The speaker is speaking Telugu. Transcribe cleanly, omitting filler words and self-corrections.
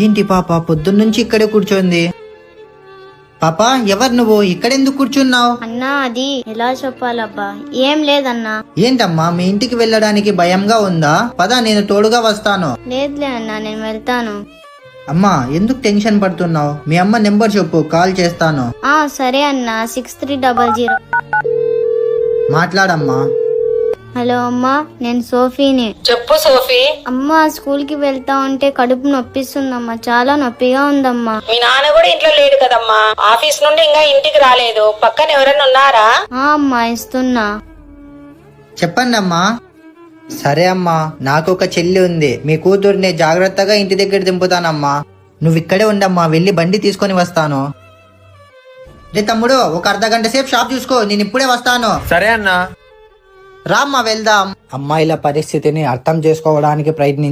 ఏంటి పాప పొద్దున్నుంచి ఇక్కడే కూర్చోంది? పాప, ఎవరు నువ్వు? ఇక్కడెందుకు కూర్చున్నావు? అన్నా అది ఎలా చెప్పాలబ్బా, ఏం లేదన్నా. ఏంటమ్మా, మీ ఇంటికి వెళ్ళడానికి భయంగా ఉందా? పద, నేను తోడుగా వస్తాను. లేదులే అన్నా, నేను వెళ్తాను. అమ్మా, ఎందుకు టెన్షన్ పడుతున్నావు? మీ అమ్మ నెంబర్ చెప్పు, కాల్ చేస్తాను. సరే అన్నా, 6300. మాట్లాడమ్మా. హలో అమ్మా, నేను సోఫీని. చెప్పు సోఫీ. అమ్మా, స్కూల్ కి వెళ్తా ఉంటే కడుపు నొప్పిస్తుందమ్మా, చాలా నొప్పిగా ఉందమ్మా. మీ నాన్న కూడా ఇంట్లో లేడు కదమ్మా, ఆఫీస్ నుండి ఇంకా ఇంటికి రాలేదు. పక్కన ఎవరైనా ఉన్నారా? అమ్మా, ఇస్తున్నా. చెప్పండి అమ్మా. సరే అమ్మా, నాకు ఒక చెల్లి ఉంది. మీ కూతుర్ని జాగ్రత్తగా ఇంటి దగ్గర దింపుతానమ్మా. నువ్వు ఇక్కడే ఉండమ్మా, వెళ్ళి బండి తీసుకొని వస్తాను. రే తమ్ముడు, ఒక అర్ధగంట సేపు షాప్ చూసుకో, నేను ఇప్పుడే వస్తాను. సరే అన్నా. రామ్మా, వెళ్దాం. అమ్మాయిల పరిస్థితిని అర్థం చేసుకోవడానికి ప్రయత్నించు.